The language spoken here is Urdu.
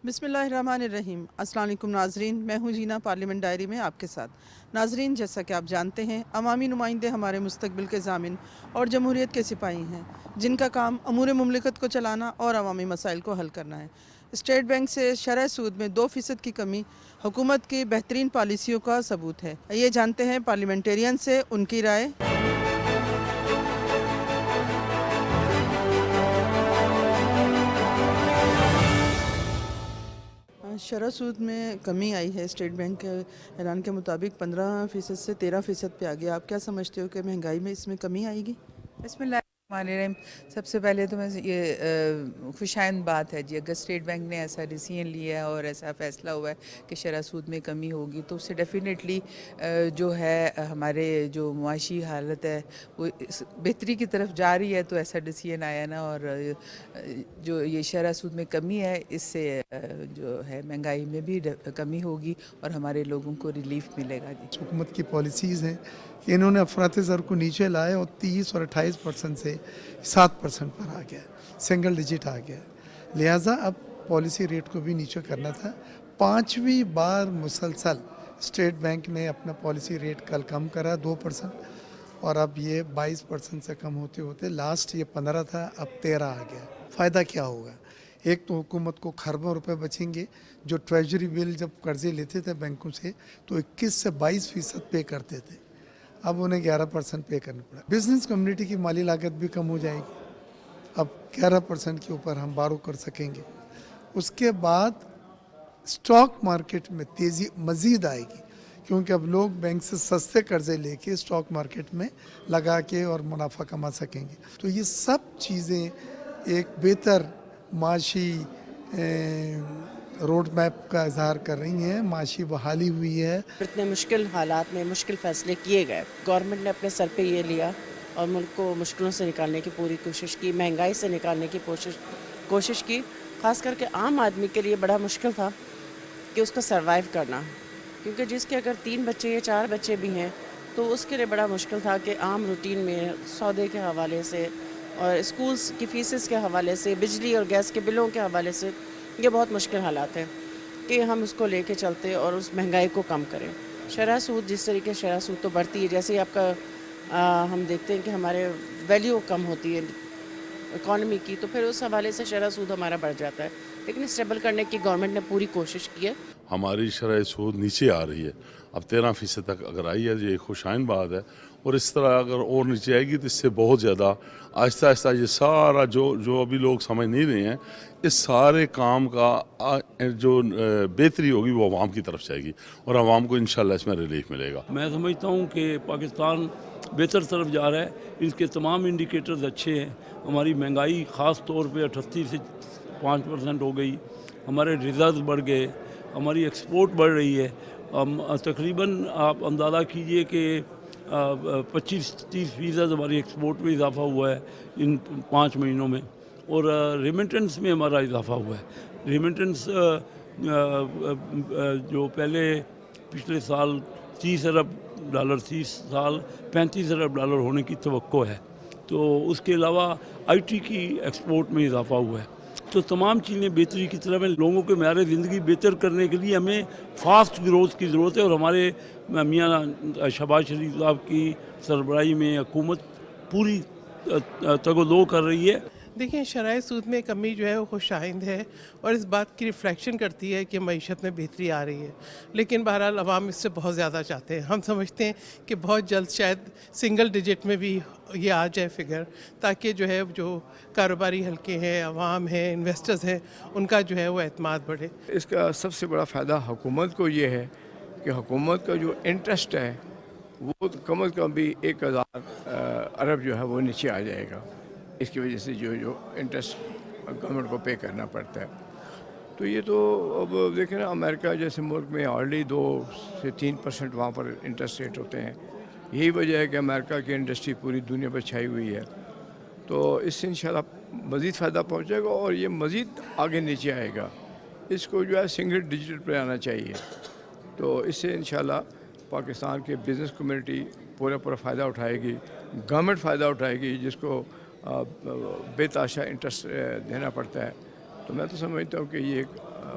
بسم اللہ الرحمن الرحیم۔ السلام علیکم ناظرین، میں ہوں جینا پارلیمنٹ ڈائری میں آپ کے ساتھ۔ ناظرین، جیسا کہ آپ جانتے ہیں، عوامی نمائندے ہمارے مستقبل کے ضامن اور جمہوریت کے سپاہی ہیں، جن کا کام امور مملکت کو چلانا اور عوامی مسائل کو حل کرنا ہے۔ اسٹیٹ بینک سے شرح سود میں 2% کی کمی حکومت کی بہترین پالیسیوں کا ثبوت ہے۔ یہ جانتے ہیں پارلیمنٹیرین سے ان کی رائے۔ شرح سود میں کمی آئی ہے، اسٹیٹ بینک کے اعلان کے مطابق 15% سے 13% پہ آ گیا۔ آپ کیا سمجھتے ہو کہ مہنگائی میں اس میں کمی آئے گی؟ بسم اللہ الرحمن الرحیم۔ سب سے پہلے تو میں یہ خوشائند بات ہے جی، اگر اسٹیٹ بینک نے ایسا ڈیسیژن لیا ہے اور ایسا فیصلہ ہوا ہے کہ شرح سود میں کمی ہوگی، تو اس سے ڈیفینیٹلی جو ہے ہمارے جو معاشی حالت ہے وہ بہتری کی طرف جا رہی ہے۔ تو ایسا ڈیسیژن آیا نا، اور جو یہ شرح سود میں کمی ہے، اس سے جو ہے مہنگائی میں بھی کمی ہوگی اور ہمارے لوگوں کو ریلیف ملے گا جی۔ حکومت کی پالیسیز ہیں کہ انہوں نے افراط زر کو نیچے لائے اور 30 اور 28% سے 7% پر آ گیا، سنگل ڈیجٹ آ گیا۔ لہٰذا اب پالیسی ریٹ کو بھی نیچے کرنا تھا۔ 5ویں بار مسلسل اسٹیٹ بینک نے اپنا پالیسی ریٹ کل کم کرا 2%، اور اب یہ 22% سے کم ہوتے ہوتے لاسٹ یہ 15 تھا، اب 13 آ گیا۔ فائدہ کیا ہوگا؟ ایک تو حکومت کو خربوں روپے بچیں گے۔ جو ٹریجری بل جب قرضے لیتے تھے بینکوں سے تو 21 سے 22% پے کرتے تھے، اب انہیں 11% پے کرنا پڑا۔ بزنس کمیونٹی کی مالی لاگت بھی کم ہو جائے گی، اب 11% کے اوپر ہم بارو کر سکیں گے۔ اس کے بعد اسٹاک مارکیٹ میں تیزی مزید آئے گی، کیونکہ اب لوگ بینک سے سستے قرضے لے کے اسٹاک مارکیٹ میں لگا کے اور منافع کما سکیں گے۔ تو یہ سب چیزیں ایک بہتر معاشی روڈ میپ کا اظہار کر رہی ہیں۔ معاشی بحالی ہوئی ہے۔ اتنے مشکل حالات میں مشکل فیصلے کیے گئے، گورنمنٹ نے اپنے سر پہ یہ لیا اور ملک کو مشکلوں سے نکالنے کی پوری کوشش کی، مہنگائی سے نکالنے کی کوشش کی۔ خاص کر کے عام آدمی کے لیے بڑا مشکل تھا کہ اس کو سروائیو کرنا، کیونکہ جس کے اگر 3 بچے یا 4 بچے بھی ہیں تو اس کے لیے بڑا مشکل تھا کہ عام روٹین میں سودے کے حوالے سے اور اسکولس کی فیسز کے حوالے سے، بجلی اور گیس کے بلوں کے حوالے سے یہ بہت مشکل حالات ہیں کہ ہم اس کو لے کے چلتے اور اس مہنگائی کو کم کریں۔ شرح سود جس طریقے شرح سود تو بڑھتی ہے، جیسے ہی آپ کا ہم دیکھتے ہیں کہ ہمارے ویلیو کم ہوتی ہے اکانومی کی، تو پھر اس حوالے سے شرح سود ہمارا بڑھ جاتا ہے، لیکن اسٹیبل کرنے کی گورنمنٹ نے پوری کوشش کی ہے۔ ہماری شرح سود نیچے آ رہی ہے، اب 13% تک اگر آئی ہے، یہ خوشائن بات ہے، اور اس طرح اگر اور نیچے آئے گی تو اس سے بہت زیادہ آہستہ آہستہ یہ سارا جو ابھی لوگ سمجھ نہیں رہے ہیں، اس سارے کام کا جو بہتری ہوگی وہ عوام کی طرف سے آئے گی اور عوام کو انشاءاللہ اس میں ریلیف ملے گا۔ میں سمجھتا ہوں کہ پاکستان بہتر طرف جا رہا ہے، اس کے تمام انڈیکیٹرز اچھے ہیں۔ ہماری مہنگائی خاص طور پہ 38 سے 5% ہو گئی، ہمارے ریزروز بڑھ گئے، ہماری ایکسپورٹ بڑھ رہی ہے۔ تقریباً آپ اندازہ کیجئے کہ 25-30% ہماری ایکسپورٹ میں اضافہ ہوا ہے ان 5 مہینوں میں، اور ریمیٹنس میں ہمارا اضافہ ہوا ہے۔ ریمیٹنس جو پچھلے سال $30 ارب تھی، اس سال $35 ارب ہونے کی توقع ہے۔ تو اس کے علاوہ آئی ٹی کی ایکسپورٹ میں اضافہ ہوا ہے۔ تو تمام چیزیں بہتری کی طرف ہیں۔ لوگوں کے معیار زندگی بہتر کرنے کے لیے ہمیں فاسٹ گروتھ کی ضرورت ہے، اور ہمارے میاں شہباز شریف صاحب کی سربراہی میں حکومت پوری تگ و دو کر رہی ہے۔ دیکھیں، شرح سود میں کمی جو ہے وہ خوش آئند ہے اور اس بات کی ریفلیکشن کرتی ہے کہ معیشت میں بہتری آ رہی ہے، لیکن بہرحال عوام اس سے بہت زیادہ چاہتے ہیں۔ ہم سمجھتے ہیں کہ بہت جلد شاید سنگل ڈیجٹ میں بھی یہ آ جائے فگر، تاکہ جو ہے جو کاروباری حلقے ہیں، عوام ہیں، انویسٹرز ہیں، ان کا جو ہے وہ اعتماد بڑھے۔ اس کا سب سے بڑا فائدہ حکومت کو یہ ہے کہ حکومت کا جو انٹرسٹ ہے وہ کم از کم بھی 1000 ارب جو ہے وہ نیچے آ جائے گا، اس کی وجہ سے جو انٹرسٹ گورنمنٹ کو پے کرنا پڑتا ہے۔ تو یہ تو اب دیکھیں نا، امریکہ جیسے ملک میں آلریڈی 2 سے 3% وہاں پر انٹرسٹ ریٹ ہوتے ہیں۔ یہی وجہ ہے کہ امریکہ کی انڈسٹری پوری دنیا پر چھائی ہوئی ہے۔ تو اس سے انشاءاللہ مزید فائدہ پہنچے گا اور یہ مزید آگے نیچے آئے گا۔ اس کو جو ہے سنگل ڈیجٹ پہ آنا چاہیے، تو اس سے انشاءاللہ پاکستان کے بزنس کمیونٹی پورا فائدہ اٹھائے گی، گورنمنٹ فائدہ اٹھائے گی، جس کو بے تحاشا انٹرسٹ دینا پڑتا ہے۔ تو میں تو سمجھتا ہوں کہ یہ ایک